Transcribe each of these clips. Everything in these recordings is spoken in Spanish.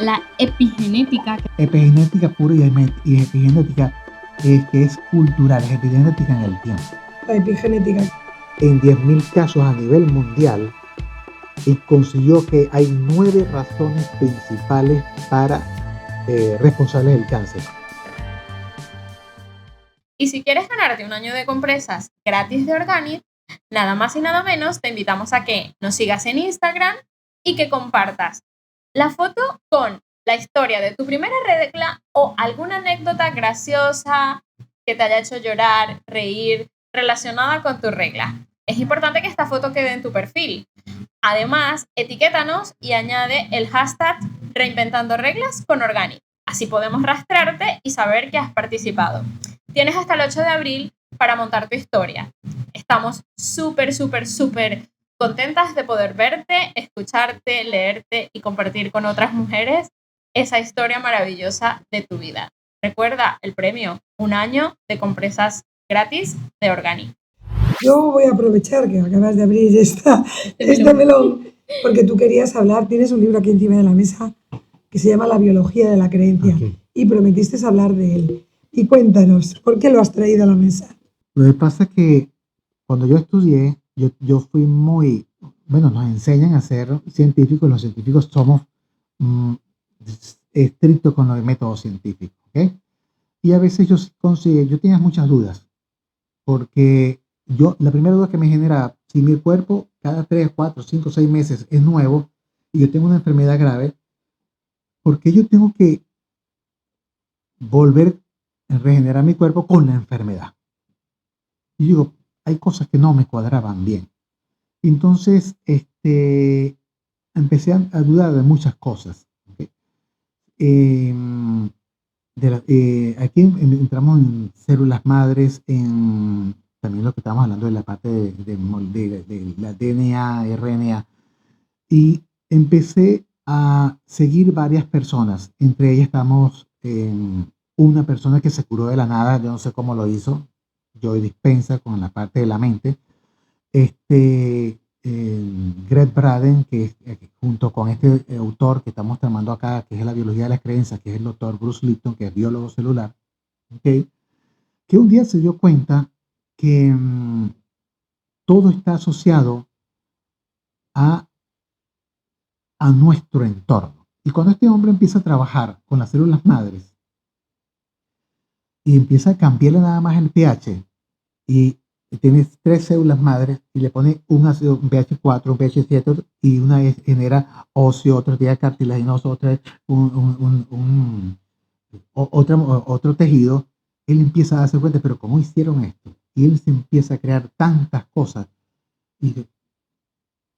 la epigenética. Epigenética pura y epigenética que es cultural, es epigenética en el tiempo. La epigenética. En 10.000 casos a nivel mundial, y consiguió que hay 9 razones principales para responsables del cáncer. Y si quieres ganarte un año de compresas gratis de Organic, nada más y nada menos te invitamos a que nos sigas en Instagram y que compartas la foto con la historia de tu primera regla o alguna anécdota graciosa que te haya hecho llorar, reír, relacionada con tu regla. Es importante que esta foto quede en tu perfil. Además, etiquétanos y añade el hashtag Reinventando Reglas con Organic. Así podemos rastrearte y saber que has participado. Tienes hasta el 8 de abril para montar tu historia. Estamos súper contentas de poder verte, escucharte, leerte y compartir con otras mujeres esa historia maravillosa de tu vida. Recuerda el premio, un año de compresas gratis de Organic. Yo voy a aprovechar que acabas de abrir este melón, porque tú querías hablar, tienes un libro aquí encima de la mesa que se llama La biología de la creencia, y prometiste hablar de él. Y cuéntanos, ¿por qué lo has traído a la mesa? Lo que pasa es que cuando yo estudié, yo fui nos enseñan a ser científicos, los científicos somos estrictos con los métodos científicos, ¿ok? Y a veces yo tenía muchas dudas, porque la primera duda que me genera, si mi cuerpo cada 3, 4, 5, 6 meses es nuevo y yo tengo una enfermedad grave, ¿por qué yo tengo que volver a regenerar mi cuerpo con la enfermedad? Y digo, hay cosas que no me cuadraban bien. Entonces, empecé a dudar de muchas cosas. ¿Okay? Aquí entramos en células madres, también lo que estamos hablando de la parte de la DNA, RNA, y empecé a seguir varias personas. Entre ellas estamos una persona que se curó de la nada, yo no sé cómo lo hizo, Joe Dispenza con la parte de la mente. Greg Braden, que junto con este autor que estamos tomando acá, que es la biología de las creencias, que es el doctor Bruce Lipton, que es biólogo celular, ¿okay? Que un día se dio cuenta que todo está asociado a nuestro entorno. Y cuando este hombre empieza a trabajar con las células madres y empieza a cambiarle nada más el pH, y tienes 3 células madres y le pone un ácido, un pH 4, un pH 7, y una genera óseo, otra tiene cartilaginoso, otra otro tejido, él empieza a darse cuenta, pero ¿cómo hicieron esto? Y él se empieza a crear tantas cosas y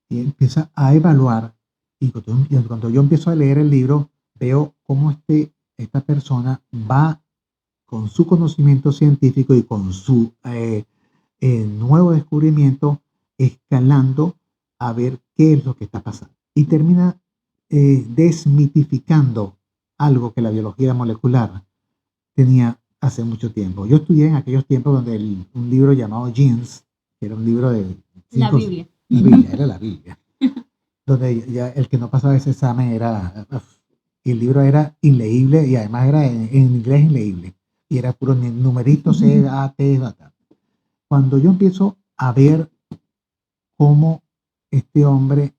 empieza a evaluar. Y cuando yo empiezo a leer el libro, veo cómo esta persona va con su conocimiento científico y con su nuevo descubrimiento, escalando a ver qué es lo que está pasando. Y termina desmitificando algo que la biología molecular tenía hace mucho tiempo. Yo estudié en aquellos tiempos donde un libro llamado Genes, que era un libro de... La Biblia. Era la Biblia. Donde ya el que no pasaba ese examen el libro era inleíble y además era en inglés inleíble. Y era puro numerito C, A, T, T. Cuando yo empiezo a ver cómo este hombre,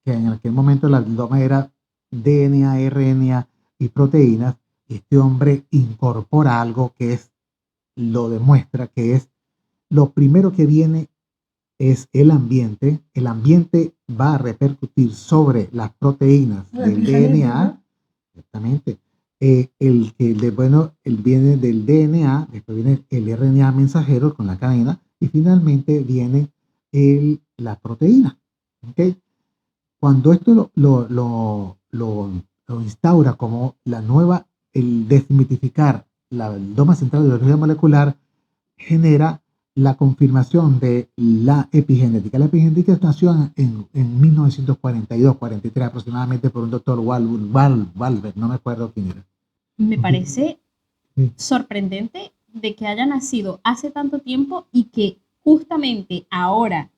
que en aquel momento el abdomen era DNA, RNA y proteínas, este hombre incorpora algo que lo demuestra, que es lo primero que viene es el ambiente va a repercutir sobre las proteínas del DNA, exactamente. Él viene del DNA, después viene el RNA mensajero con la cadena y finalmente viene la proteína. ¿Okay? Cuando esto lo instaura como el desmitificar el dogma central de la biología molecular, genera la confirmación de la epigenética. La epigenética nació en 1942-43 aproximadamente por un doctor Walbert, no me acuerdo quién era. Me parece sorprendente de que haya nacido hace tanto tiempo y que justamente ahora,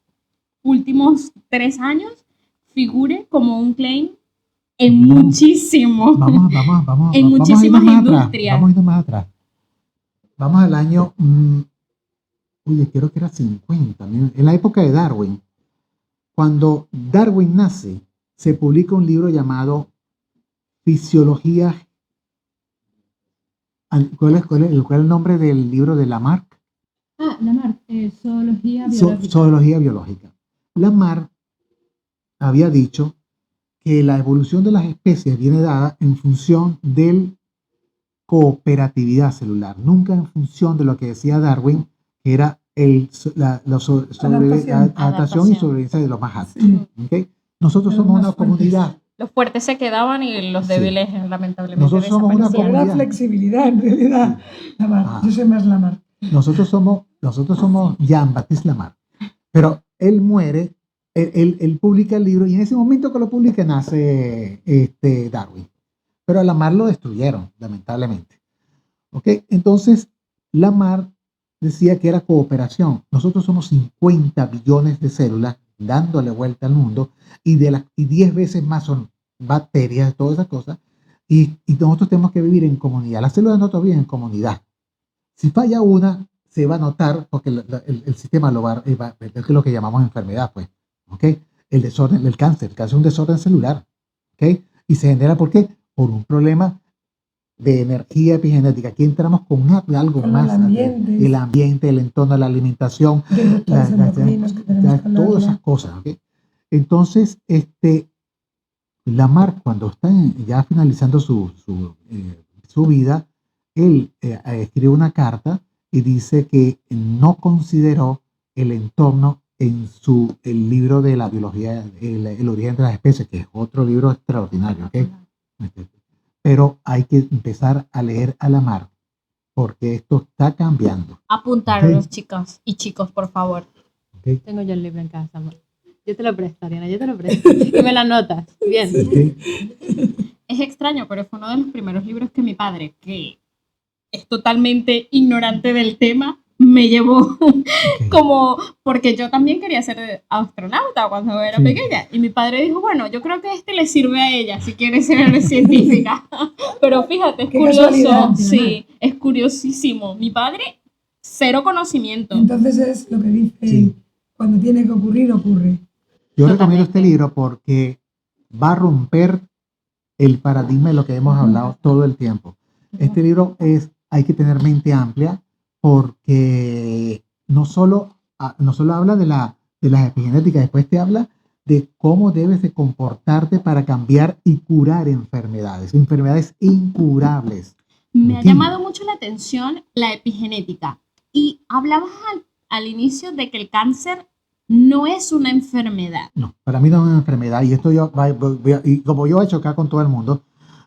últimos 3 años, figure como un claim en No. muchísimo. Vamos En a irnos muchísimas más atrás. industrias. Vamos a irnos más atrás. Vamos al año, oye, creo que era 50, en la época de Darwin. Cuando Darwin nace, se publica un libro llamado Fisiología. ¿Cuál es el nombre del libro de Lamarck? Lamarck, zoología biológica. Zoología biológica. Lamarck había dicho que la evolución de las especies viene dada en función de cooperatividad celular, nunca en función de lo que decía Darwin, que era adaptación y sobrevivencia de los más altos. Sí. ¿Okay? Nosotros De los somos una más fuertes. comunidad. Los fuertes se quedaban y los Sí. débiles lamentablemente Nosotros somos una desaparecían. Habrá comunidad. flexibilidad en realidad. Lamarck. Ah. Yo soy más Lamarck. Nosotros somos Jean-Baptiste Lamarck. Pero él muere, él publica el libro y en ese momento que lo publica nace Darwin. Pero a Lamarck lo destruyeron, lamentablemente. ¿Ok? Entonces, Lamarck decía que era cooperación. Nosotros somos 50 billones de células dándole vuelta al mundo y 10 veces más son bacterias, todas esas cosas. Y nosotros tenemos que vivir en comunidad. Las células de nosotros viven en comunidad. Si falla una, se va a notar porque el sistema es lo que llamamos enfermedad, pues. ¿Ok? El desorden, el cáncer es un desorden celular. ¿Ok? Y se genera, ¿por qué? Por un problema de energía epigenética. Aquí entramos con algo Con más. el ambiente. El entorno, la alimentación, De los endocrinos que tenemos que hablar, todas ¿no? esas cosas. ¿Ok? Entonces, Lamarck, cuando está ya finalizando su vida, él escribe una carta y dice que no consideró el entorno en el libro de la biología, el origen de las especies, que es otro libro extraordinario. ¿Okay? Pero hay que empezar a leer a Lamarck porque esto está cambiando. Apuntaros, Ok. chicas y chicos, por favor. ¿Okay? Tengo yo el libro en casa, amor. Yo te lo presto, Ariana, yo te lo presto. Y me lo anotas. Bien. ¿Okay? Es extraño, pero fue uno de los primeros libros que mi padre, que es totalmente ignorante del tema, me llevó Okay. como, porque yo también quería ser astronauta cuando era Sí. pequeña. Y mi padre dijo, bueno, yo creo que le sirve a ella si quiere ser científica. Pero fíjate, es Qué curioso. casualidad. Sí, es curiosísimo. Mi padre, cero conocimiento. Entonces es lo que dice, Sí. cuando tiene que ocurrir, ocurre. Yo Totalmente. recomiendo este libro porque va a romper el paradigma de lo que hemos hablado todo el tiempo. Este libro hay que tener mente amplia porque no solo habla de las epigenéticas, después te habla de cómo debes de comportarte para cambiar y curar enfermedades incurables. Me ha Ok. llamado mucho la atención la epigenética. Y hablabas al inicio de que el cáncer no es una enfermedad. No, para mí no es una enfermedad y esto y como yo he hecho acá con todo el mundo,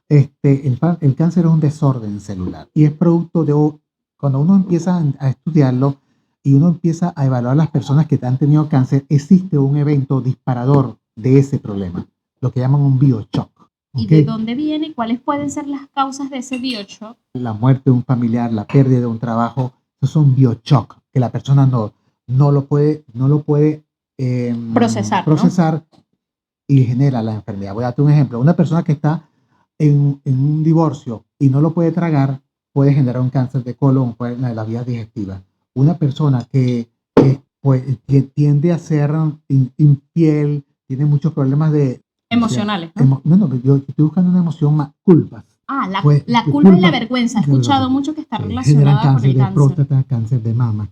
el cáncer es un desorden celular y es producto cuando uno empieza a estudiarlo y uno empieza a evaluar a las personas que han tenido cáncer, existe un evento disparador de ese problema, lo que llaman un bioshock. ¿Y ¿Ok? de dónde viene? ¿Cuáles pueden ser las causas de ese bioshock? La muerte de un familiar, la pérdida de un trabajo, esos son bioshock que la persona no lo puede Procesar, ¿no? Y genera la enfermedad. Voy a darte un ejemplo. Una persona que está en un divorcio y no lo puede tragar puede generar un cáncer de colon, de la vía digestiva. Una persona que tiende a ser infiel, tiene muchos problemas Emocionales, ¿no? yo estoy buscando una emoción más, culpas. La Pues, culpa y la vergüenza. He escuchado mucho que está Generan relacionada con cáncer el de cáncer. próstata, cáncer de mama,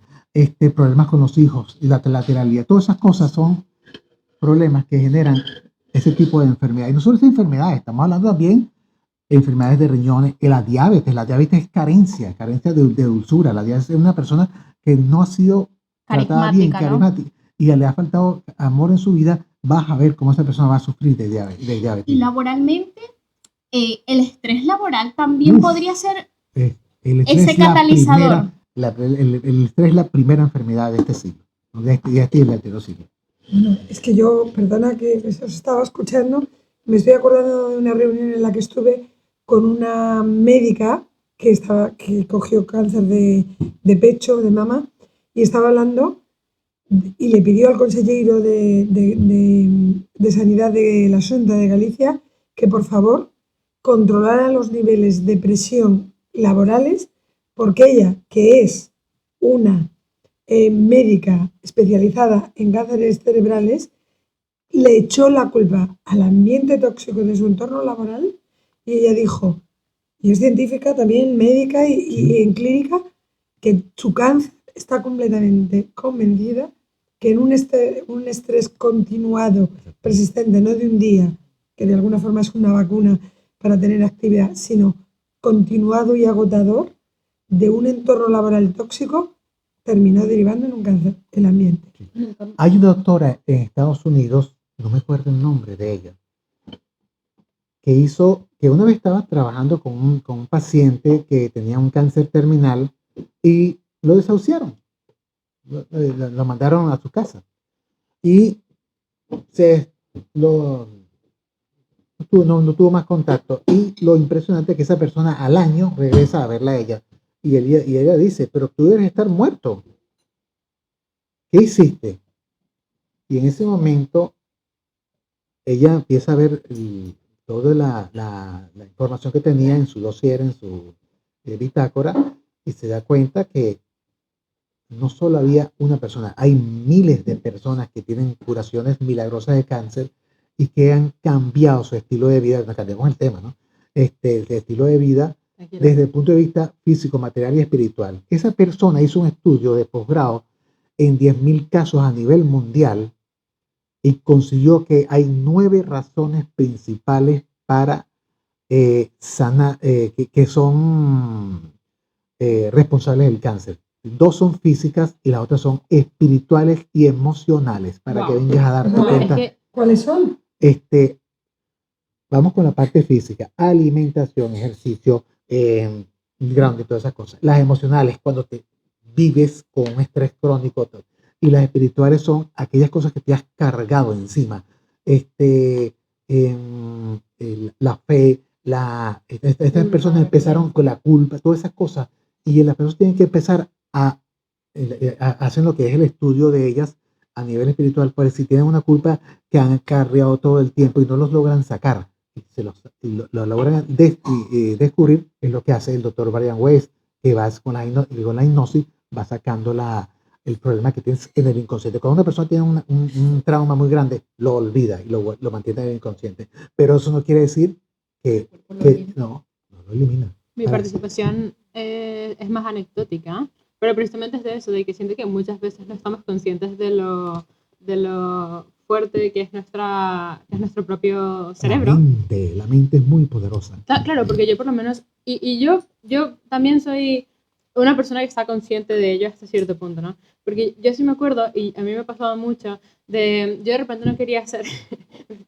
problemas con los hijos y la lateralidad. Todas esas cosas son problemas que generan ese tipo de enfermedades. Y no solo esas enfermedades, estamos hablando también de enfermedades de riñones. La diabetes es carencia de dulzura. La diabetes es una persona que no ha sido tratada bien, carismática, y le ha faltado amor en su vida. Vas a ver cómo esa persona va a sufrir de diabetes. Y laboralmente, el estrés laboral también podría ser ese catalizador. El estrés es la primera enfermedad de este siglo, de este siglo. Bueno, es que yo, perdona que os estaba escuchando, me estoy acordando de una reunión en la que estuve con una médica que cogió cáncer de pecho, de mama, y estaba hablando y le pidió al consejero de Sanidad de la Xunta de Galicia que por favor controlara los niveles de presión laborales, porque ella, que es una médica especializada en cánceres cerebrales, le echó la culpa al ambiente tóxico de su entorno laboral y ella dijo, y es científica también, médica y en clínica, que su cáncer está completamente convencida que en un estrés continuado, persistente, no de un día, que de alguna forma es una vacuna para tener actividad, sino continuado y agotador, de un entorno laboral tóxico, terminó derivando en un cáncer, el ambiente. Hay una doctora en Estados Unidos, no me acuerdo el nombre de ella, que una vez estaba trabajando con un paciente que tenía un cáncer terminal y lo desahuciaron, lo mandaron a su casa y no tuvo más contacto, y lo impresionante es que esa persona al año regresa a verla a ella y ella dice, pero tú debes estar muerto, ¿qué hiciste? Y en ese momento ella empieza a ver toda la información que tenía en su dossier, en su bitácora, y se da cuenta que no solo había una persona, hay miles de personas que tienen curaciones milagrosas de cáncer y que han cambiado su estilo de vida. No cambiamos el tema, ¿no? El estilo de vida desde el punto de vista físico, material y espiritual. Esa persona hizo un estudio de posgrado en 10.000 casos a nivel mundial y consiguió que hay 9 razones principales para sanar, que son responsables del cáncer. 2 son físicas y las otras son espirituales y emocionales, para que vengas a darte cuenta. ¿Cuáles son? Vamos con la parte física: alimentación, ejercicio, ground y todas esas cosas. Las emocionales, cuando te vives con un estrés crónico, y las espirituales son aquellas cosas que te has cargado encima. La fe, estas personas empezaron con la culpa, todas esas cosas, y las personas tienen que empezar a hacer lo que es el estudio de ellas a nivel espiritual, pues si tienen una culpa que han cargado todo el tiempo y no los logran sacar, y lo logran descubrir, es lo que hace el doctor Brian Weiss, que va con la hipnosis, va sacando el problema que tienes en el inconsciente. Cuando una persona tiene un trauma muy grande, lo olvida y lo mantiene en el inconsciente, pero eso no quiere decir que no lo elimina. Mi participación es más anecdótica, pero precisamente es de eso, de que siento que muchas veces no estamos conscientes de lo fuerte que es nuestro propio cerebro. La mente es muy poderosa. Claro, porque yo por lo menos, y yo también soy una persona que está consciente de ello hasta cierto punto, ¿no? Porque yo sí me acuerdo, y a mí me ha pasado mucho, yo de repente no quería hacer,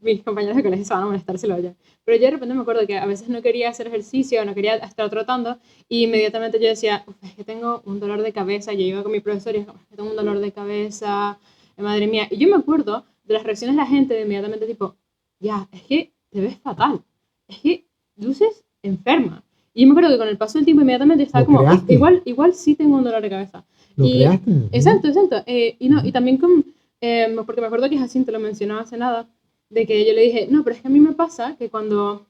mis compañeros de colegio se van a molestar si lo oyen, pero yo de repente me acuerdo que a veces no quería hacer ejercicio, no quería estar trotando, y inmediatamente yo decía, es que tengo un dolor de cabeza, y yo iba con mi profesor y es como, tengo un dolor de cabeza, madre mía, y yo me acuerdo de las reacciones de la gente de inmediatamente tipo, ya, es que te ves fatal, es que luces enferma. Y yo me acuerdo que con el paso del tiempo inmediatamente estaba como, igual sí tengo un dolor de cabeza. Creaste. Exacto. Y también porque me acuerdo que Jacinto lo mencionó hace nada, de que yo le dije, no, pero es que a mí me pasa que cuando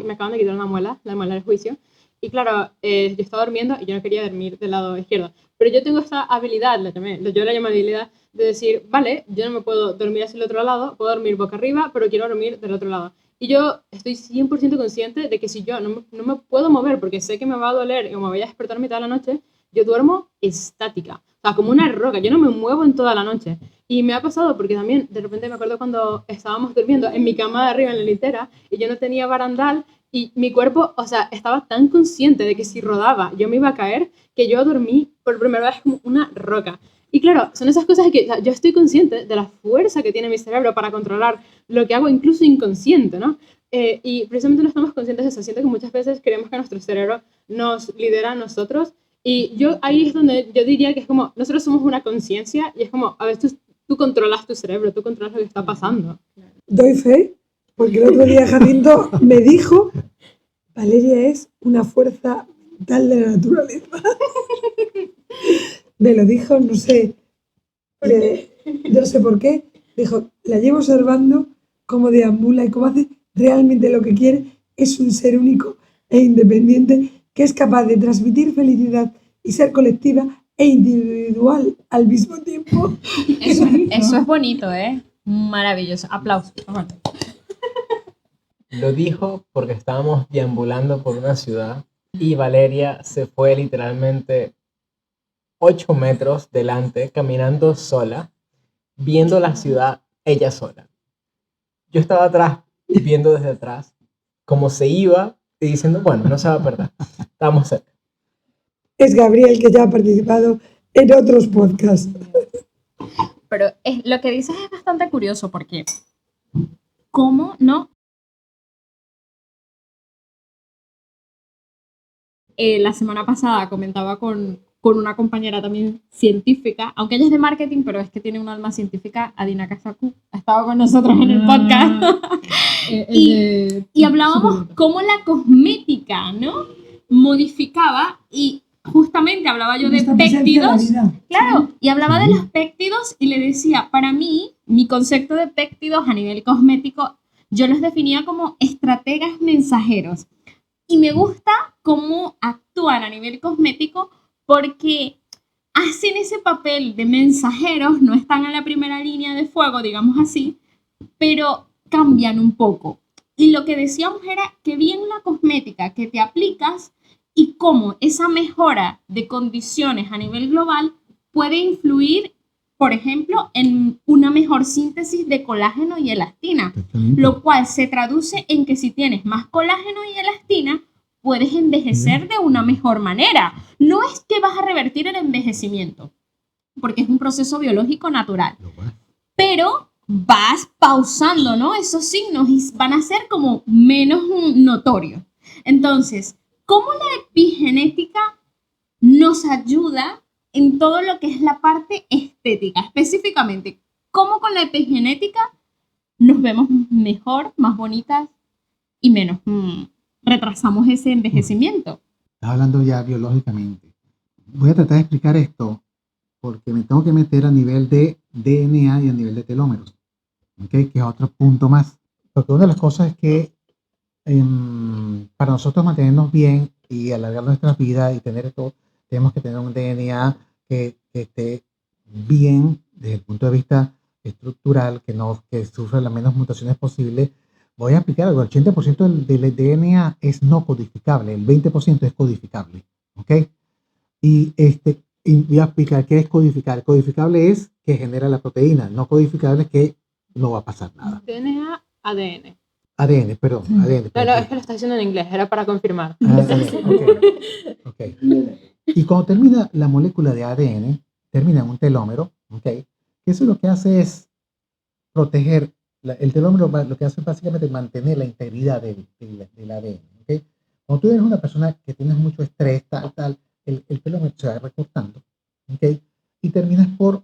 me acaban de quitar la muela del juicio, y claro, yo estaba durmiendo y yo no quería dormir del lado izquierdo, pero yo tengo esta habilidad, yo la llamo habilidad, de decir, vale, yo no me puedo dormir hacia el otro lado, puedo dormir boca arriba, pero quiero dormir del otro lado. Y yo estoy 100% consciente de que si yo no me puedo mover porque sé que me va a doler o me voy a despertar a mitad de la noche, yo duermo estática, o sea, como una roca, yo no me muevo en toda la noche. Y me ha pasado porque también, de repente me acuerdo cuando estábamos durmiendo en mi cama de arriba en la litera y yo no tenía barandal y mi cuerpo, o sea, estaba tan consciente de que si rodaba yo me iba a caer que yo dormí por primera vez como una roca. Y claro, son esas cosas que yo estoy consciente de la fuerza que tiene mi cerebro para controlar lo que hago incluso inconsciente, ¿no? Y precisamente no estamos conscientes de eso. Siento que muchas veces creemos que nuestro cerebro nos lidera a nosotros. Y yo ahí es donde yo diría que es como, nosotros somos una conciencia y es como, a veces tú controlas tu cerebro, tú controlas lo que está pasando. Doy fe, porque el otro día Jacinto me dijo, Valeria es una fuerza vital de la naturaleza. Me lo dijo, no sé por qué. Dijo, la llevo observando cómo deambula y cómo hace realmente lo que quiere es un ser único e independiente que es capaz de transmitir felicidad y ser colectiva e individual al mismo tiempo. Eso es bonito, ¿eh? Maravilloso. Aplausos. Lo dijo porque estábamos deambulando por una ciudad y Valeria se fue literalmente 8 metros delante, caminando sola, viendo la ciudad ella sola. Yo estaba atrás, viendo desde atrás, cómo se iba y diciendo, bueno, no se va a perder, estamos cerca. Es Gabriel, que ya ha participado en otros podcasts. Pero lo que dices es bastante curioso porque, ¿cómo no? La semana pasada comentaba con una compañera también científica, aunque ella es de marketing, pero es que tiene un alma científica, Adina Kazaku, ha estado con nosotros en el podcast. Y hablábamos cómo la cosmética, ¿no? Modificaba y justamente hablaba yo de péptidos. Claro, y hablaba de los péptidos y le decía, para mí, mi concepto de péptidos a nivel cosmético, yo los definía como estrategas mensajeros. Y me gusta cómo actúan a nivel cosmético porque hacen ese papel de mensajeros, no están en la primera línea de fuego, digamos así, pero cambian un poco. Y lo que decíamos era que bien la cosmética que te aplicas y cómo esa mejora de condiciones a nivel global puede influir, por ejemplo, en una mejor síntesis de colágeno y elastina, lo cual se traduce en que si tienes más colágeno y elastina, puedes envejecer de una mejor manera. No es que vas a revertir el envejecimiento, porque es un proceso biológico natural, pero vas pausando, ¿no? Esos signos y van a ser como menos notorios. Entonces, ¿cómo la epigenética nos ayuda en todo lo que es la parte estética? Específicamente, ¿cómo con la epigenética nos vemos mejor, más bonitas y menos retrasamos ese envejecimiento? Estás hablando ya biológicamente. Voy a tratar de explicar esto porque me tengo que meter a nivel de DNA y a nivel de telómeros, ¿okay? Que es otro punto más. Porque una de las cosas es que para nosotros mantenernos bien y alargar nuestra vida y tener esto, tenemos que tener un DNA que esté bien desde el punto de vista estructural, que sufra las menos mutaciones posibles. Voy a explicar algo, el 80% del DNA es no codificable, el 20% es codificable, ¿ok? Y voy a explicar qué es codificable. Codificable es que genera la proteína, no codificable es que no va a pasar nada. DNA, ADN. ADN, perdón, ADN. No, es que lo está diciendo en inglés, era para confirmar. Okay. Y cuando termina la molécula de ADN, termina en un telómero, ¿ok? Eso lo que hace es proteger, el telómero lo que hace es básicamente mantener la integridad del ADN, ¿ok? Cuando tú eres una persona que tienes mucho estrés, el telómero se va recortando, ¿ok? Y terminas por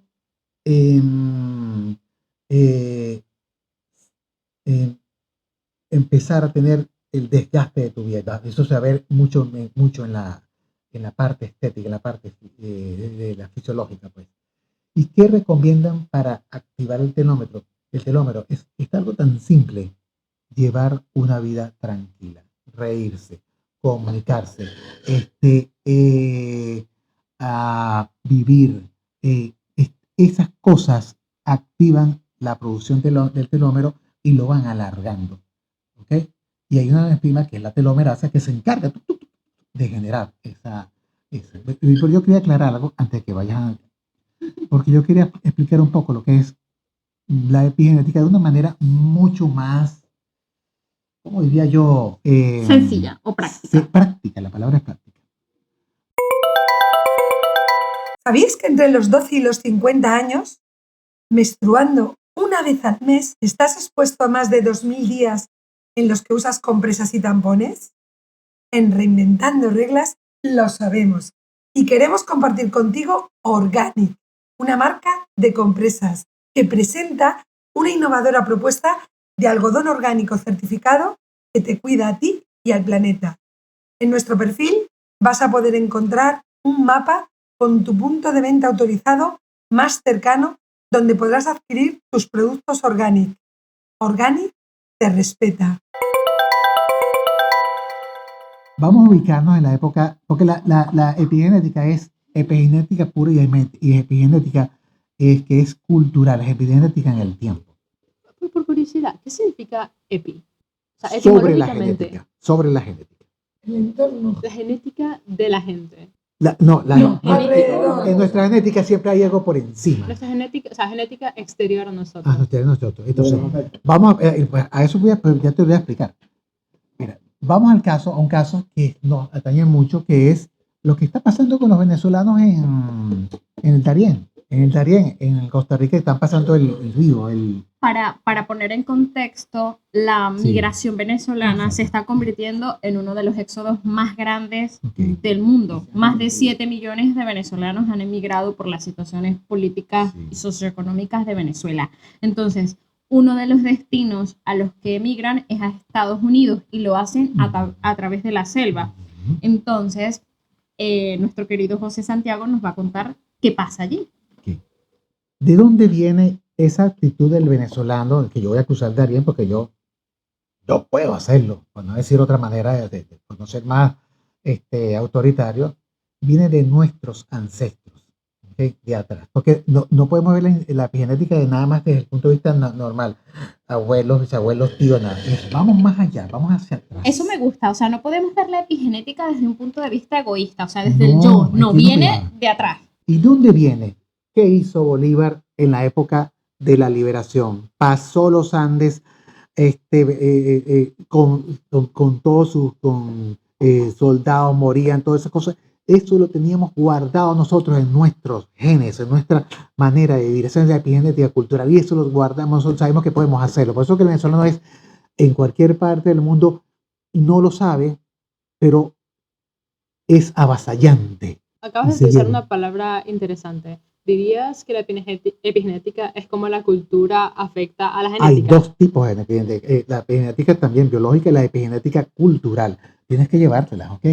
empezar a tener el desgaste de tu vida. Eso se va a ver mucho en la parte estética, en la parte de la fisiológica, pues. ¿Y qué recomiendan para activar el telómero? El telómero es algo tan simple: llevar una vida tranquila, reírse, comunicarse, a vivir. Esas cosas activan la producción del telómero y lo van alargando, ¿ok? Y hay una enzima que es la telomerasa que se encarga de generar esa. Pero yo quería aclarar algo antes de que vayan, porque yo quería explicar un poco lo que es la epigenética de una manera mucho más, ¿cómo diría yo? Sencilla o práctica. Práctica, la palabra es práctica. ¿Sabéis que entre los 12 y los 50 años, menstruando una vez al mes, estás expuesto a más de 2000 días en los que usas compresas y tampones? En Reinventando Reglas lo sabemos y queremos compartir contigo Organic, una marca de compresas que presenta una innovadora propuesta de algodón orgánico certificado que te cuida a ti y al planeta. En nuestro perfil vas a poder encontrar un mapa con tu punto de venta autorizado más cercano donde podrás adquirir tus productos Organic. Organic te respeta. vamos a ubicarnos en la época, porque la epigenética es epigenética pura y epigenética es que es cultural, es epigenética en el tiempo. Por curiosidad, ¿qué significa epi? O sea, Sobre la etimológicamente, genética, sobre la genética. El entorno. la genética de la gente. No, alrededor. En nuestra genética siempre hay algo por encima. Nuestra genética, o sea, genética exterior a A nosotros. nosotros. Entonces, vamos a eso ya te voy a explicar. Mira, vamos a un caso que nos atañe mucho, que es lo que está pasando con los venezolanos en el Darién. En el Darién, en Costa Rica, están pasando el río, Para poner en contexto, la Sí. migración venezolana Exacto. se está convirtiendo en uno de los éxodos más grandes Ok. del mundo. Más de 7 millones de venezolanos han emigrado por las situaciones políticas Sí. y socioeconómicas de Venezuela. Entonces, uno de los destinos a los que emigran es a Estados Unidos y lo hacen a través de la selva. Entonces, nuestro querido José Santiago nos va a contar qué pasa allí. ¿De dónde viene esa actitud del venezolano, que yo voy a acusar de Ariel porque yo puedo hacerlo, por no decir otra manera, por no ser más autoritario? Viene de nuestros ancestros, ¿ok? De atrás, porque no podemos ver la epigenética de nada más desde el punto de vista normal, abuelos, bisabuelos, tíos, nada. Vamos más allá, vamos hacia atrás. Eso me gusta, o sea, no podemos ver la epigenética desde un punto de vista egoísta, o sea, desde el No, yo, no, aquí no viene va. de atrás. ¿Y dónde viene? ¿Qué hizo Bolívar en la época de la liberación? Pasó los Andes con todos sus soldados, morían, todas esas cosas. Eso lo teníamos guardado nosotros en nuestros genes, en nuestra manera de vivir. Esa es la epigenética cultural y eso lo guardamos, nosotros sabemos que podemos hacerlo. Por eso que el venezolano es en cualquier parte del mundo, no lo sabe, pero es avasallante. Acabas de Se utilizar lleva. una palabra interesante. ¿Dirías que la epigenética es como la cultura afecta a la Hay genética? dos tipos de epigenética. La epigenética también biológica y la epigenética cultural. Tienes que llevártelas, ¿ok?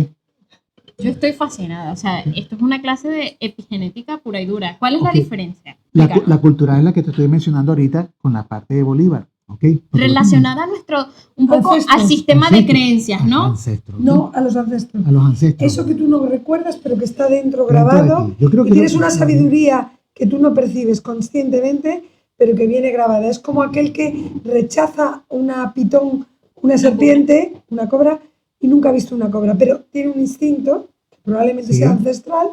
Yo estoy fascinada, o sea, esto es una clase de epigenética pura y dura. ¿Cuál es la Ok. diferencia? La cultural es la que te estoy mencionando ahorita con la parte de Bolívar, ¿ok? Relacionada a nuestro, un poco Ancestros. al sistema de Ancestros. creencias, ¿no? Ancestros. No a los ancestros. A los ancestros. Eso que tú no recuerdas, pero que está dentro Dentro de grabado. ti. Yo creo Y que tienes lo- una sabiduría que tú no percibes conscientemente, pero que viene grabada. Es como aquel que rechaza una pitón, una serpiente, una cobra, y nunca ha visto una cobra, pero tiene un instinto, que probablemente Sí. sea ancestral,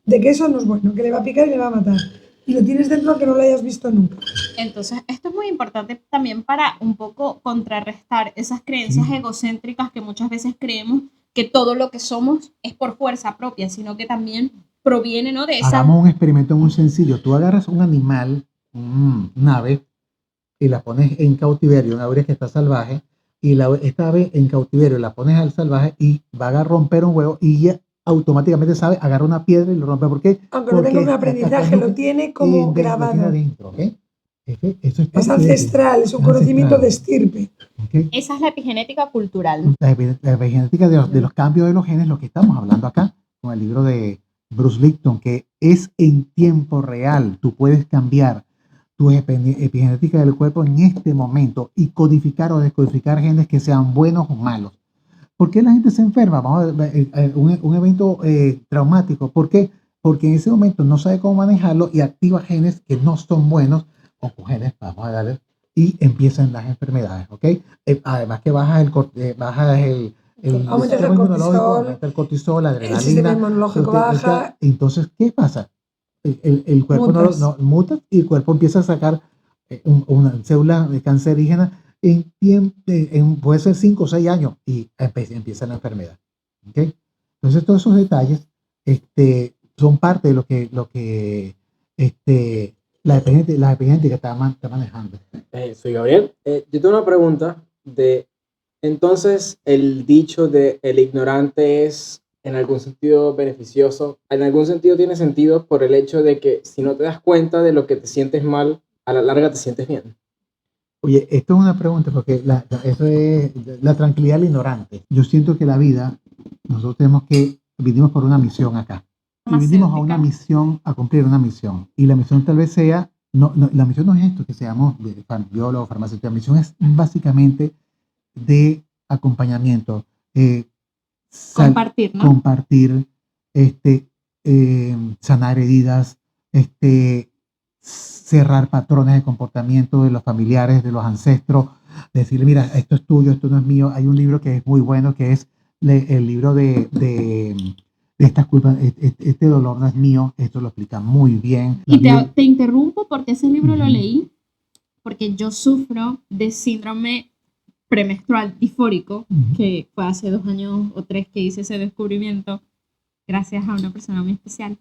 de que eso no es bueno, que le va a picar y le va a matar. Y lo tienes dentro aunque no lo hayas visto nunca. Entonces, esto es muy importante también para un poco contrarrestar esas creencias Sí. egocéntricas que muchas veces creemos que todo lo que somos es por fuerza propia, sino que también proviene, ¿no? De esa... Hagamos un experimento muy sencillo. Tú agarras un animal, un ave, y la pones en cautiverio, una ave que está salvaje, y esta ave en cautiverio la pones al salvaje y va a romper un huevo y ya automáticamente sabe, agarra una piedra y lo rompe. ¿Por qué? Aunque no tenga un aprendizaje, lo tiene como lo tiene grabado. adentro, ¿ok? Eso es Es parte de ancestral, es un Es conocimiento de ancestral. estirpe. ¿ok? Esa es la epigenética cultural. La epigenética de los cambios de los genes, lo que estamos hablando acá, con el libro de Bruce Lipton, que es en tiempo real. Tú puedes cambiar tu epigenética del cuerpo en este momento y codificar o descodificar genes que sean buenos o malos. ¿Por qué la gente se enferma? Vamos a ver, un evento traumático. ¿Por qué? Porque en ese momento no sabe cómo manejarlo y activa genes que no son buenos, o con genes, vamos a darle, y empiezan las enfermedades, ¿ok? Además que bajas el Aumenta el sistema inmunológico, cortisol, aumenta el cortisol, la El sistema adrenalina. inmunológico baja. Entonces, ¿qué pasa? El cuerpo Mutas. no muta y el cuerpo empieza a sacar una célula cancerígena puede ser 5 o 6 años y empieza la enfermedad. ¿Okay? Entonces, todos esos detalles son parte de lo que la epigenética está manejando. Soy Gabriel. Yo tengo una pregunta de, entonces, el dicho de el ignorante es en algún sentido beneficioso, en algún sentido tiene sentido por el hecho de que si no te das cuenta de lo que te sientes mal, a la larga te sientes bien. Oye, esto es una pregunta porque eso es la tranquilidad del ignorante. Yo siento que la vida, nosotros vinimos por una misión acá. Y vinimos a una misión, a cumplir una misión. Y la misión tal vez sea, la misión no es esto, que seamos biólogos, farmacéuticos. La misión es básicamente de acompañamiento. Compartir, ¿no? Compartir, sanar heridas, cerrar patrones de comportamiento de los familiares, de los ancestros, decirle, mira, esto es tuyo, esto no es mío. Hay un libro que es muy bueno, que es el libro de estas culpas, este dolor no es mío, esto lo explica muy bien. Y te interrumpo porque ese libro lo leí, porque yo sufro de síndrome premenstrual disfórico, que fue hace 2 años o 3 que hice ese descubrimiento, gracias a una persona muy especial.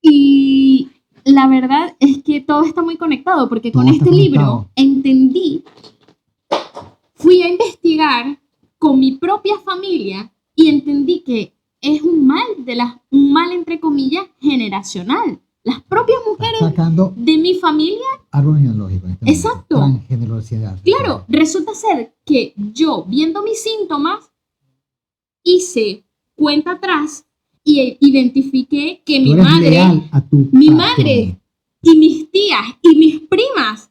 Y la verdad es que todo está muy conectado, porque con este libro entendí, fui a investigar con mi propia familia y entendí que es un mal entre comillas generacional. Las propias mujeres de mi familia. Árbol genealógico. Exacto. Transgenerosidad. Claro, resulta ser que yo, viendo mis síntomas, hice cuenta atrás y identifiqué que mi madre y mis tías y mis primas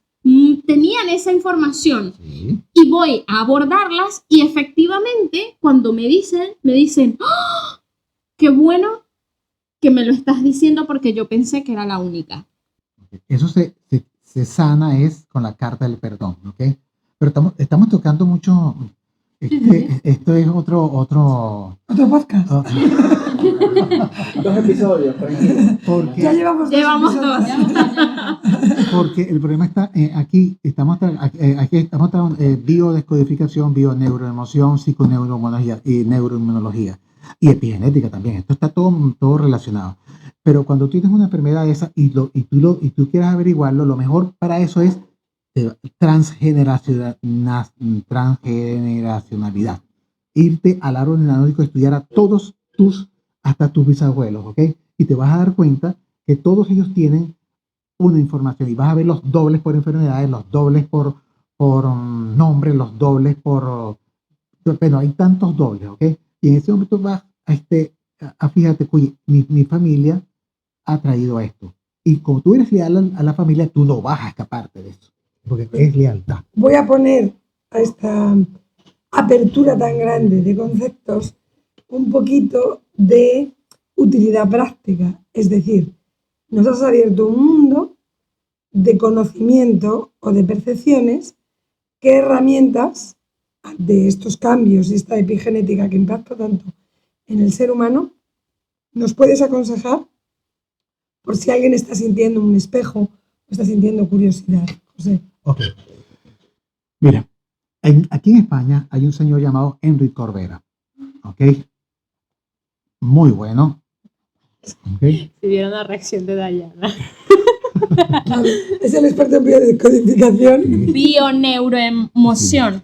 tenían esa información. Sí. Y voy a abordarlas y efectivamente cuando me dicen, ¡oh! ¡Qué bueno que me lo estás diciendo porque yo pensé que era la única! Eso se sana es con la carta del perdón, ¿ok? Pero estamos tocando mucho. Esto es otro podcast. 2 episodios. Porque ya llevamos 2. Porque el problema está aquí. Estamos biodescodificación, bioneuroemoción, psiconeuroinmunología y neuroinmunología y epigenética también. Esto está todo relacionado. Pero cuando tú tienes una enfermedad esa y tú quieres averiguarlo, lo mejor para eso es transgeneracionalidad. Irte al árbol genealógico, estudiar a todos hasta tus bisabuelos, ¿ok? Y te vas a dar cuenta que todos ellos tienen una información y vas a ver los dobles por enfermedades, los dobles por nombre, los dobles por... Bueno, hay tantos dobles, ¿ok? Y en ese momento vas a fíjate, oye, mi familia ha traído esto. Y como tú eres leal a la familia, tú no vas a escaparte de eso. Porque es lealtad. Voy a poner a esta apertura tan grande de conceptos un poquito de utilidad práctica. Es decir, nos has abierto un mundo de conocimiento o de percepciones, qué herramientas de estos cambios y esta epigenética que impacta tanto en el ser humano nos puedes aconsejar por si alguien está sintiendo un espejo o está sintiendo curiosidad. José. Ok. Mira, aquí en España hay un señor llamado Enric Corbera. Ok. Muy bueno. Okay. Si vieron la reacción de Dayana. Claro, es el experto en biodescodificación. Sí. Bioneuroemoción. Sí.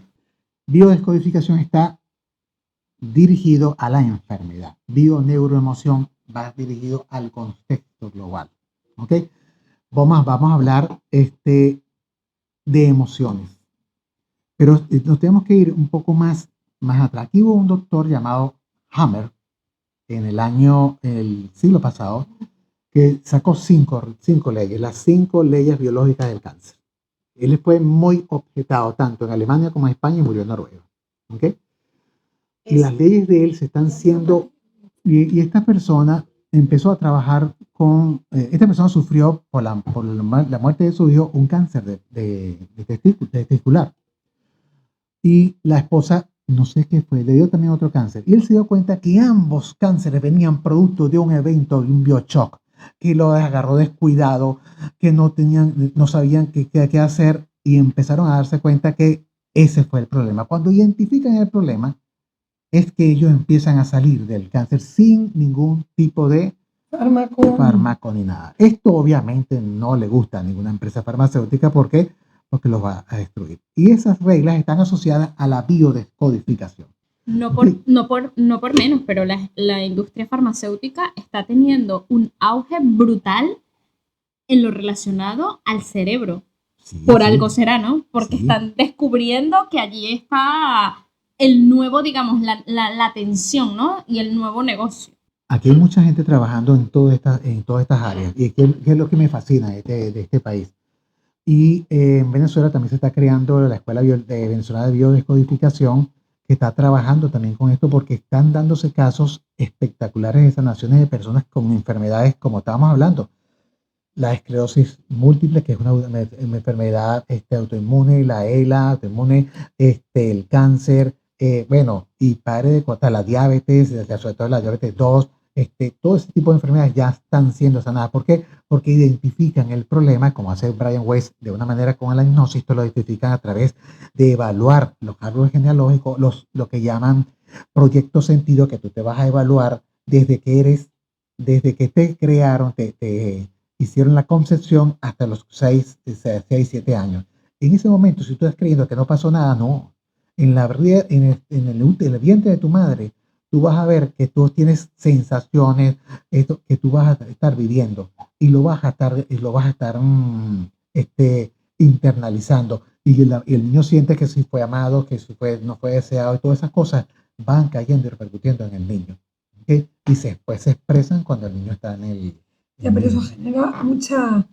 Biodescodificación está dirigido a la enfermedad. Bioneuroemoción va dirigido al contexto global. ¿Ok? Vamos a hablar de emociones. Pero nos tenemos que ir un poco más atrás. Aquí hubo un doctor llamado Hammer en el siglo pasado que sacó 5 leyes, las 5 leyes biológicas del cáncer. Él fue muy objetado tanto en Alemania como en España y murió en Noruega. ¿Okay? Y las leyes de él se están siendo... Y esta persona empezó a trabajar con... esta persona sufrió por la muerte de su hijo un cáncer de testicular. Y la esposa, no sé qué fue, le dio también otro cáncer. Y él se dio cuenta que ambos cánceres venían producto de un evento, de un bioshock, que lo agarró descuidado, que no sabían qué hacer y empezaron a darse cuenta que ese fue el problema. Cuando identifican el problema, es que ellos empiezan a salir del cáncer sin ningún tipo de fármaco ni nada. Esto obviamente no le gusta a ninguna empresa farmacéutica porque los va a destruir. Y esas reglas están asociadas a la biodescodificación. No por menos, pero la industria farmacéutica está teniendo un auge brutal en lo relacionado al cerebro. Sí, por algo será, ¿no? Porque están descubriendo que allí está el nuevo, digamos, la atención, ¿no? Y el nuevo negocio. Aquí hay mucha gente trabajando en todas estas áreas. Y ¿qué es lo que me fascina de este país? Y en Venezuela también se está creando la Escuela Venezolana de Biodescodificación, que está trabajando también con esto porque están dándose casos espectaculares de sanaciones de personas con enfermedades como estábamos hablando. La esclerosis múltiple, que es una enfermedad autoinmune, la ELA, autoinmune, el cáncer, bueno, y pare de contar la diabetes, sobre todo la diabetes 2, todo ese tipo de enfermedades ya están siendo sanadas. ¿Por qué? Porque identifican el problema, como hace Brian Weiss, de una manera con la hipnosis, esto lo identifican a través de evaluar los árboles genealógicos, lo que llaman proyecto sentido, que tú te vas a evaluar desde que te crearon, te hicieron la concepción hasta los 6, 7 años. En ese momento, si tú estás creyendo que no pasó nada, no. En el vientre de tu madre, tú vas a ver que tú tienes sensaciones, esto, que tú vas a estar viviendo y lo vas a estar internalizando. Y el niño siente que si fue amado, que si no fue deseado y todas esas cosas van cayendo y repercutiendo en el niño. ¿Okay? Y después se expresan cuando el niño está en el... Ya, pero eso genera mucha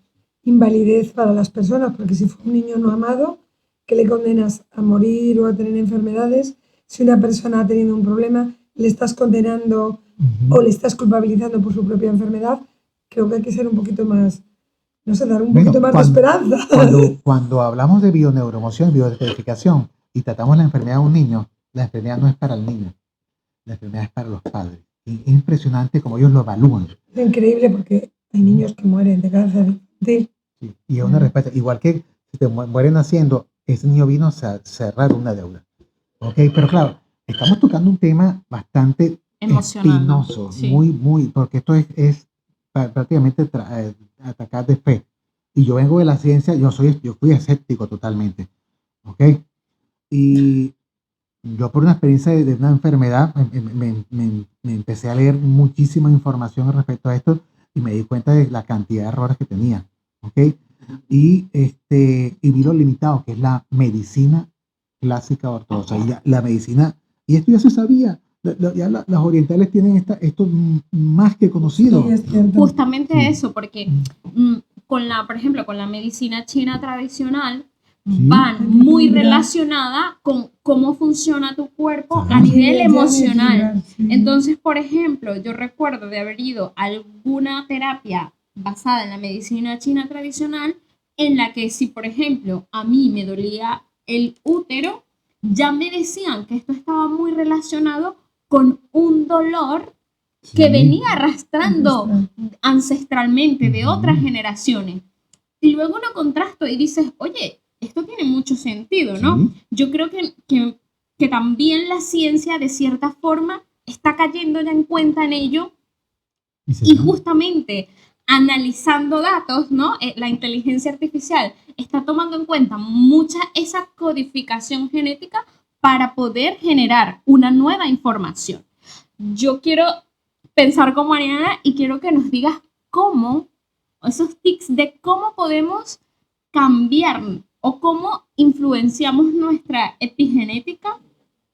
invalidez para las personas, porque si fue un niño no amado, ¿qué le condenas a morir o a tener enfermedades? Si una persona ha tenido un problema, le estás condenando o le estás culpabilizando por su propia enfermedad, creo que hay que ser un poquito más, no sé, dar un poquito más de esperanza. Cuando hablamos de bioneuroemoción, biodescodificación, y tratamos la enfermedad de un niño, la enfermedad no es para el niño, la enfermedad es para los padres. Y es impresionante cómo ellos lo evalúan. Es increíble porque hay niños que mueren de cáncer infantil. Sí, y es una respuesta, igual que si te mueren naciendo, ese niño vino a cerrar una deuda. ¿Ok? Pero claro, estamos tocando un tema bastante emocional, espinoso, ¿no? Sí. muy, porque esto es prácticamente atacar de fe. Y yo vengo de la ciencia, yo fui escéptico totalmente. ¿Ok? Y yo por una experiencia de una enfermedad me empecé a leer muchísima información respecto a esto y me di cuenta de la cantidad de errores que tenía, ¿ok? Y vi lo limitado que es la medicina clásica ortodoxa y la medicina, y esto ya se sabía, las orientales tienen esto más que conocido. Sí, es cierto. Justamente Sí. eso, porque por ejemplo, con la medicina china tradicional, Sí. van muy relacionada con cómo funciona tu cuerpo a nivel emocional. Entonces, por ejemplo, yo recuerdo de haber ido a alguna terapia basada en la medicina china tradicional, en la que si, por ejemplo, a mí me dolía el útero, ya me decían que esto estaba muy relacionado con un dolor que venía arrastrando ancestralmente de otras generaciones. Y luego lo contrasto y dices, oye, esto tiene mucho sentido, ¿no? Sí. Yo creo que también la ciencia, de cierta forma, está cayendo ya en cuenta en ello y justamente analizando datos, ¿no? La inteligencia artificial está tomando en cuenta mucha esa codificación genética para poder generar una nueva información. Yo quiero pensar como Ariana y quiero que nos digas cómo, esos tips de cómo podemos cambiar o cómo influenciamos nuestra epigenética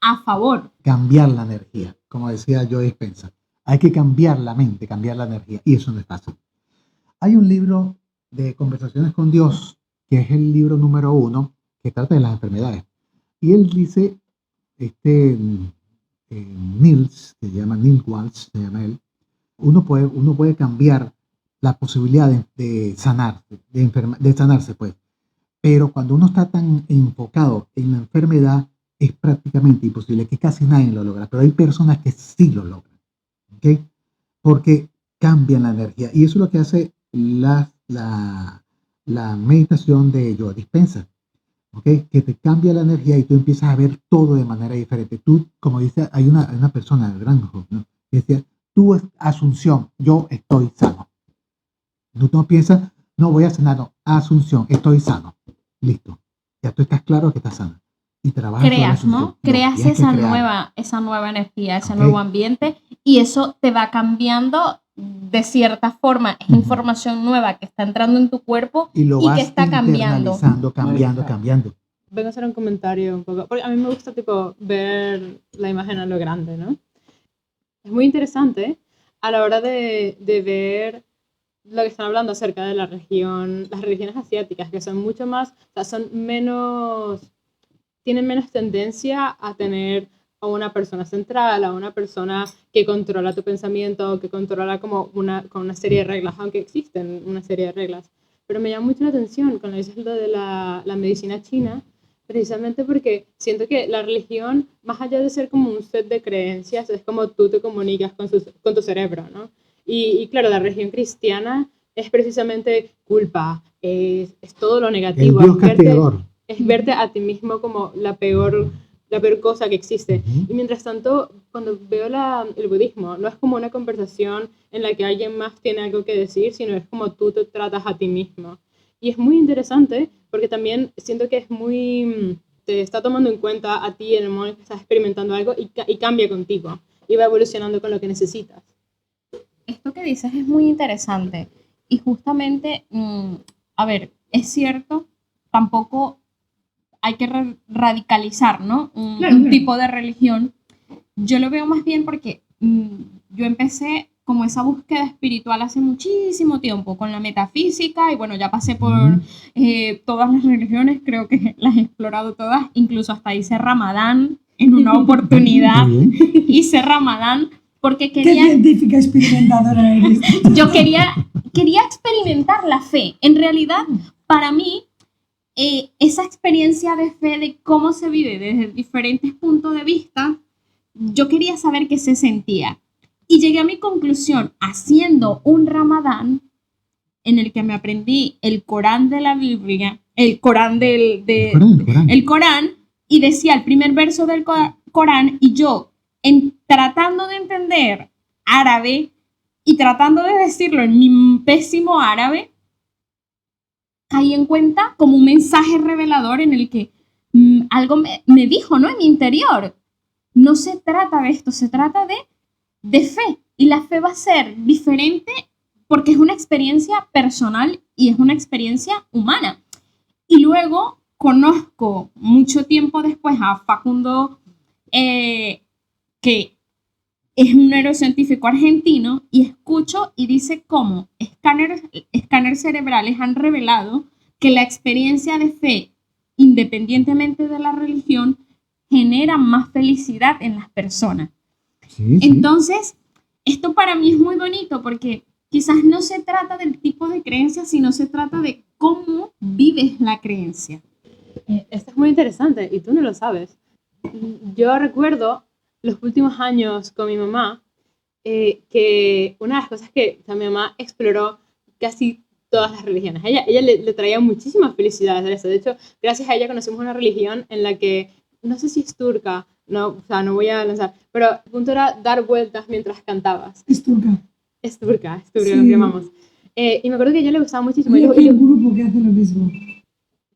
a favor. Cambiar la energía, como decía Joe Dispenza. Hay que cambiar la mente, cambiar la energía, y eso no es fácil. Hay un libro de conversaciones con Dios, que es el libro número 1, que trata de las enfermedades. Y él dice, Niels, se llama Niels Walsh, se llama él, uno puede cambiar la posibilidad de sanarse, de sanarse, pues. Pero cuando uno está tan enfocado en la enfermedad, es prácticamente imposible, que casi nadie lo logra. Pero hay personas que sí lo logran, ¿ok? Porque cambian la energía. Y eso es lo que hace la meditación de Joe Dispenza, ¿ok? Que te cambia la energía y tú empiezas a ver todo de manera diferente. Tú, como dice, hay una persona, el gran Hope, ¿no? Que decía, tú, Asunción, yo estoy sano. Tú no piensas, no voy a sanar, no, Asunción, estoy sano. Listo. Ya tú estás claro que estás sana. Y trabajas. Creas, ¿no? Creas esa nueva energía, ese nuevo ambiente, y eso te va cambiando de cierta forma. Es información nueva que está entrando en tu cuerpo y que está cambiando. Cambiando. Vengo a hacer un comentario un poco, porque a mí me gusta tipo ver la imagen a lo grande, ¿no? Es muy interesante a la hora de ver lo que están hablando acerca de las religiones asiáticas, que son mucho más, o sea, tienen menos tendencia a tener a una persona central, a una persona que controla tu pensamiento, que controla como con una serie de reglas, aunque existen una serie de reglas. Pero me llama mucho la atención con lo de la medicina china, precisamente porque siento que la religión, más allá de ser como un set de creencias, es como tú te comunicas con tu cerebro, ¿no? Y claro, la religión cristiana es precisamente culpa, es todo lo negativo. El Dios castigador. Es verte a ti mismo como la peor cosa que existe. Y mientras tanto, cuando veo el budismo, no es como una conversación en la que alguien más tiene algo que decir, sino es como tú te tratas a ti mismo. Y es muy interesante porque también siento que es muy... te está tomando en cuenta a ti en el momento que estás experimentando algo y cambia contigo y va evolucionando con lo que necesitas. Esto que dices es muy interesante y justamente, a ver, es cierto, tampoco hay que radicalizar, ¿no? Un tipo de religión. Yo lo veo más bien porque yo empecé como esa búsqueda espiritual hace muchísimo tiempo con la metafísica y bueno, ya pasé por todas las religiones, creo que las he explorado todas, incluso hasta hice Ramadán en una oportunidad, hice Ramadán porque quería... ¿Qué científica experimentadora eres? Yo quería experimentar la fe. En realidad, para mí, esa experiencia de fe, de cómo se vive desde diferentes puntos de vista, yo quería saber qué se sentía. Y llegué a mi conclusión haciendo un Ramadán en el que me aprendí el Corán de la Biblia, el Corán el Corán, y decía el primer verso del Corán, y yo, tratando de entender árabe y tratando de decirlo en mi pésimo árabe, caí en cuenta como un mensaje revelador en el que algo me dijo, ¿no? En mi interior. No se trata de esto, se trata de fe. Y la fe va a ser diferente porque es una experiencia personal y es una experiencia humana. Y luego conozco mucho tiempo después a Facundo, que es un neurocientífico argentino, y escucho y dice cómo escáneres cerebrales han revelado que la experiencia de fe, independientemente de la religión, genera más felicidad en las personas. Sí. Entonces, esto para mí es muy bonito porque quizás no se trata del tipo de creencia, sino se trata de cómo vives la creencia. Esto es muy interesante y tú no lo sabes. Yo recuerdo los últimos años con mi mamá, que una de las cosas que mi mamá exploró casi todas las religiones. Ella le traía muchísimas felicidades de eso. De hecho, gracias a ella conocimos una religión en la que, no sé si es turca, no, o sea, no voy a lanzar, pero el punto era dar vueltas mientras cantabas. Es turca. Es turca, Sí. lo llamamos. Y me acuerdo que a ella le gustaba muchísimo. Hay un grupo que hace lo mismo.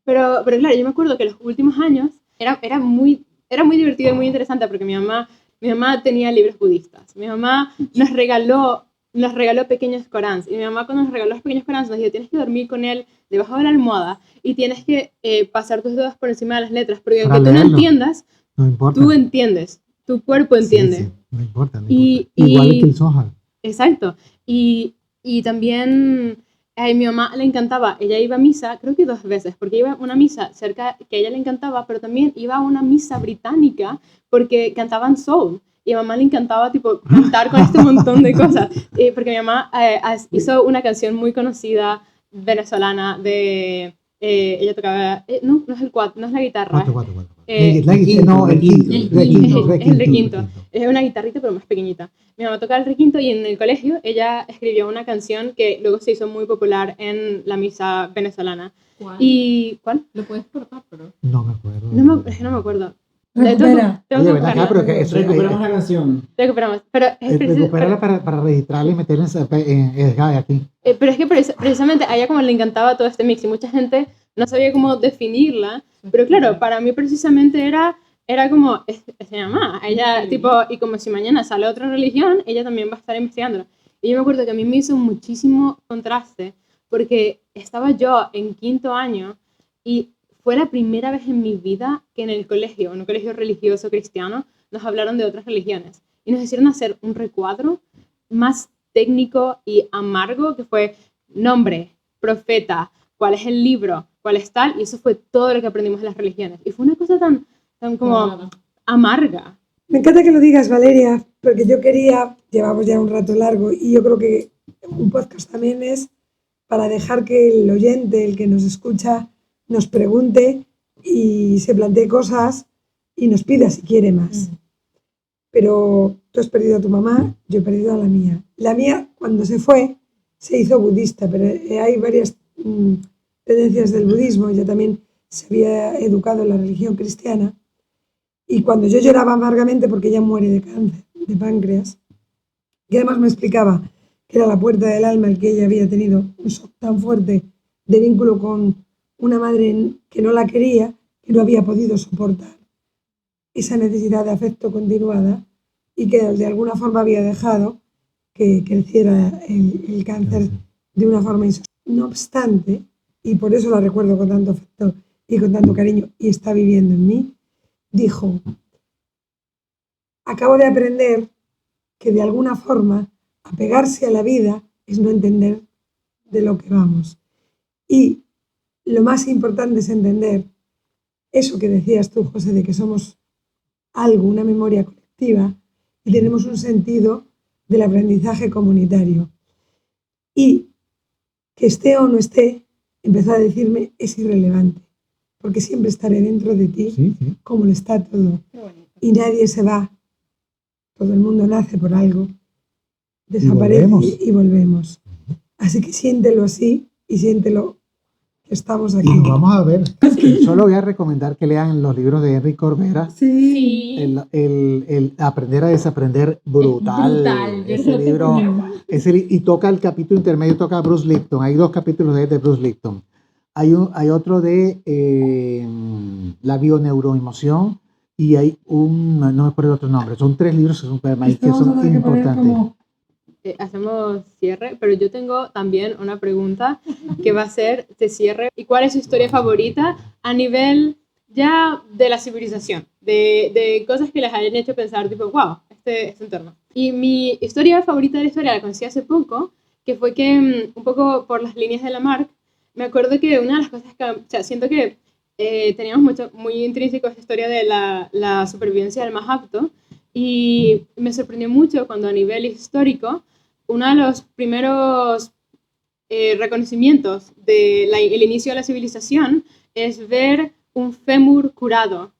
Pero claro, yo me acuerdo que los últimos años era muy divertido y muy interesante porque mi mamá tenía libros budistas. Mi mamá nos regaló pequeños Corans. Y mi mamá cuando nos regaló los pequeños Corans nos dijo, tienes que dormir con él debajo de la almohada y tienes que pasar tus dedos por encima de las letras, porque aunque tú no entiendas, no importa. Tú entiendes, tu cuerpo entiende. Sí, no importa. Igual que el Zohar. Exacto. Y también a mi mamá le encantaba, ella iba a misa, creo que 2 veces, porque iba a una misa cerca que a ella le encantaba, pero también iba a una misa británica porque cantaban soul. Y a mamá le encantaba tipo cantar con este montón de cosas. Porque mi mamá hizo una canción muy conocida venezolana de... ella tocaba... no es el cuatro, no es la guitarra. Cuatro. El requinto. Es una guitarrita pero más pequeñita. Mi mamá tocaba el requinto y en el colegio ella escribió una canción que luego se hizo muy popular en la misa venezolana. ¿Cuál? ¿Cuál? Lo puedes cortar, pero... No me acuerdo. Es que no me acuerdo. Recupera. Recuperamos la canción. Recuperamos. Pero recuperarla para registrarla y meterla en Sky aquí. Pero es que precisamente a ella como le encantaba todo este mix y mucha gente no sabía cómo definirla. Pero claro, para mí precisamente era como, es mi mamá. Ella, tipo, y como si mañana sale otra religión, ella también va a estar investigándolo. Y yo me acuerdo que a mí me hizo muchísimo contraste porque estaba yo en 5º año y fue la primera vez en mi vida que en el colegio, en un colegio religioso cristiano, nos hablaron de otras religiones. Y nos hicieron hacer un recuadro más técnico y amargo, que fue nombre, profeta, cuál es el libro, cuál es tal, y eso fue todo lo que aprendimos de las religiones. Y fue una cosa tan como amarga. Me encanta que lo digas, Valeria, porque yo quería, llevamos ya un rato largo y yo creo que un podcast también es para dejar que el oyente, el que nos escucha, nos pregunte y se plantee cosas y nos pida si quiere más. Pero tú has perdido a tu mamá, yo he perdido a la mía. La mía, cuando se fue, se hizo budista, pero hay varias tendencias del budismo. Ella también se había educado en la religión cristiana. Y cuando yo lloraba amargamente porque ella muere de cáncer de páncreas, y además me explicaba que era la puerta del alma el que ella había tenido un shock tan fuerte de vínculo con una madre que no la quería, que no había podido soportar esa necesidad de afecto continuada y que de alguna forma había dejado que creciera el cáncer de una forma insostenible. No obstante, y por eso la recuerdo con tanto afecto y con tanto cariño y está viviendo en mí, dijo, acabo de aprender que de alguna forma apegarse a la vida es no entender de lo que vamos. Y lo más importante es entender eso que decías tú, José, de que somos algo, una memoria colectiva y tenemos un sentido del aprendizaje comunitario. Y que esté o no esté, empezó a decirme, es irrelevante, porque siempre estaré dentro de ti, como lo está todo. Y nadie se va, todo el mundo nace por algo, desaparece y volvemos. Así que siéntelo así y siéntelo que estamos aquí. Y nos vamos a ver. Solo voy a recomendar que lean los libros de Enrique Corbera. Sí. El Aprender a Desaprender, brutal. Ese libro, y toca el capítulo intermedio, toca a Bruce Lipton. Hay 2 capítulos de Bruce Lipton. Hay otro de la bioneuroemoción y hay no me acuerdo otro nombre. Son 3 libros que son importantes. Hacemos cierre, pero yo tengo también una pregunta que va a ser de cierre. ¿Y cuál es su historia favorita a nivel ya de la civilización? De cosas que les hayan hecho pensar, tipo, wow, este entorno. Y mi historia favorita de la historia la conocí hace poco, que fue que, un poco por las líneas de Lamarck, me acuerdo que una de las cosas que, o sea, siento que teníamos muy intrínseco esta historia de la supervivencia del más apto, y me sorprendió mucho cuando a nivel histórico, uno de los primeros reconocimientos del inicio de la civilización es ver un fémur curado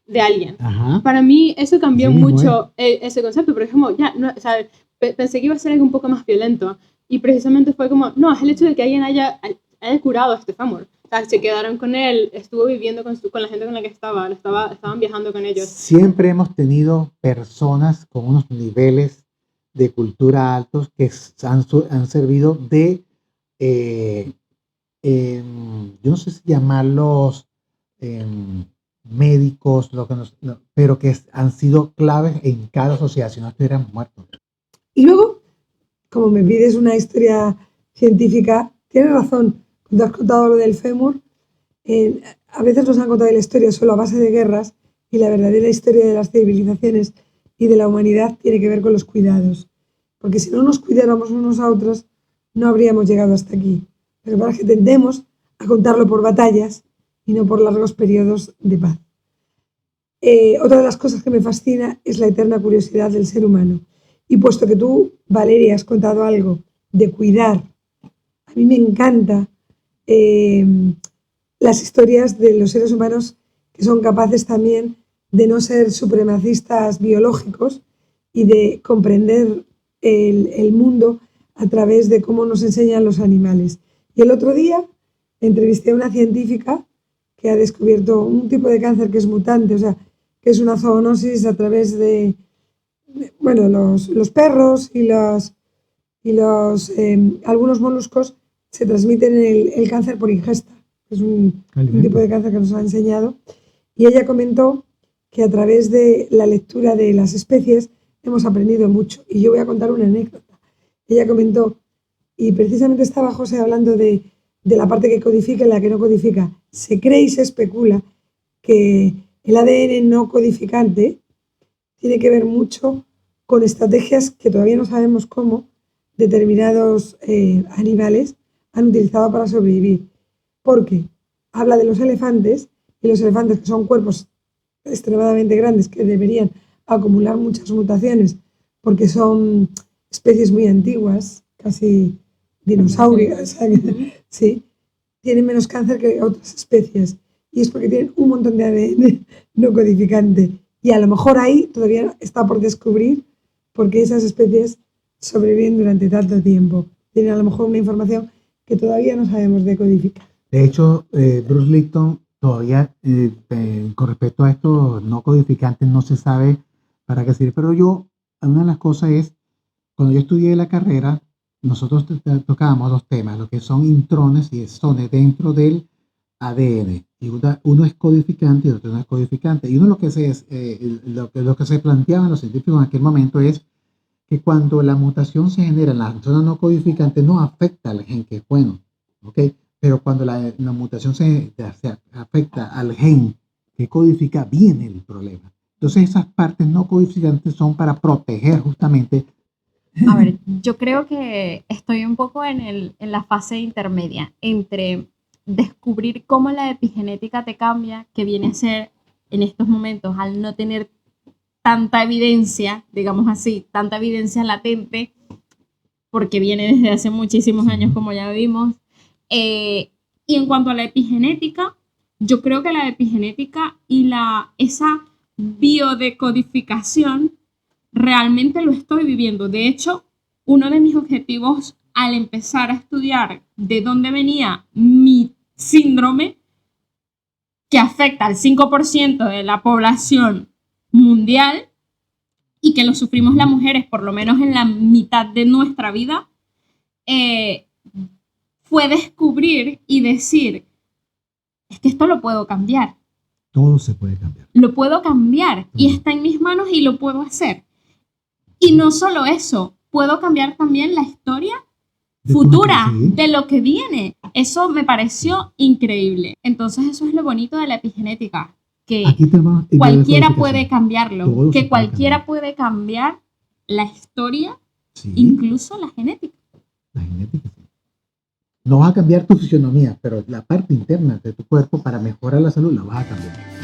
de alguien. Ajá. Para mí eso cambió mucho ese concepto, porque es como, ya, no, o sea, pensé que iba a ser algo un poco más violento, y precisamente fue como, no, es el hecho de que alguien haya curado a este fémur. O sea, se quedaron con él, estuvo viviendo con la gente con la que estaban viajando con ellos. Siempre hemos tenido personas con unos niveles de cultura altos que han servido de, yo no sé si llamarlos médicos, pero que han sido claves en cada sociedad, si no estuvieran muertos. Y luego, como me pides una historia científica, tienes razón, cuando has contado lo del fémur, a veces nos han contado la historia solo a base de guerras y la verdadera historia de las civilizaciones y de la humanidad tiene que ver con los cuidados. Porque si no nos cuidáramos unos a otros, no habríamos llegado hasta aquí. Lo que pasa es que tendemos a contarlo por batallas y no por largos periodos de paz. Otra de las cosas que me fascina es la eterna curiosidad del ser humano. Y puesto que tú, Valeria, has contado algo de cuidar, a mí me encanta las historias de los seres humanos que son capaces también de no ser supremacistas biológicos y de comprender el mundo a través de cómo nos enseñan los animales. Y el otro día entrevisté a una científica que ha descubierto un tipo de cáncer que es mutante, o sea, que es una zoonosis a través de bueno, los perros y algunos moluscos se transmiten el cáncer por ingesta. Es un tipo de cáncer que nos ha enseñado. Y ella comentó que a través de la lectura de las especies hemos aprendido mucho. Y yo voy a contar una anécdota. Ella comentó, y precisamente estaba José hablando de la parte que codifica y la que no codifica. Se cree y se especula que el ADN no codificante tiene que ver mucho con estrategias que todavía no sabemos cómo determinados animales han utilizado para sobrevivir. Porque habla de los elefantes, y los elefantes, que son cuerpos extremadamente grandes que deberían acumular muchas mutaciones porque son especies muy antiguas, casi dinosaurios, o sea, sí, tienen menos cáncer que otras especies. Y es porque tienen un montón de ADN no codificante. Y a lo mejor ahí todavía está por descubrir por qué esas especies sobreviven durante tanto tiempo. Tienen a lo mejor una información que todavía no sabemos decodificar. De hecho, Bruce Lipton todavía, con respecto a estos no codificantes, no se sabe para qué sirve. Pero una de las cosas es, cuando yo estudié la carrera, nosotros tocábamos dos temas, lo que son intrones y exones dentro del ADN. Y uno es codificante y otro no es codificante. Y lo que se planteaban los científicos en aquel momento es que cuando la mutación se genera en la zona no codificante, no afecta al gen, que es bueno, ¿ok? Pero cuando la mutación se afecta al gen que codifica, viene el problema. Entonces esas partes no codificantes son para proteger justamente. A ver, yo creo que estoy un poco en la fase intermedia entre descubrir cómo la epigenética te cambia, que viene a ser en estos momentos, al no tener tanta evidencia, digamos así, tanta evidencia latente, porque viene desde hace muchísimos años, como ya vimos. Y en cuanto a la epigenética, yo creo que la epigenética y esa biodecodificación realmente lo estoy viviendo. De hecho, uno de mis objetivos al empezar a estudiar de dónde venía mi síndrome, que afecta al 5% de la población mundial y que lo sufrimos las mujeres por lo menos en la mitad de nuestra vida, fue descubrir y decir, es que esto lo puedo cambiar. Todo se puede cambiar. Lo puedo cambiar y está en mis manos y lo puedo hacer. Y no solo eso, puedo cambiar también la historia futura de lo que viene. Eso me pareció increíble. Entonces eso es lo bonito de la epigenética, que cualquiera puede cambiarlo, que cualquiera puede cambiar la historia, incluso la genética. La genética, sí. No vas a cambiar tu fisionomía, pero la parte interna de tu cuerpo para mejorar la salud la vas a cambiar.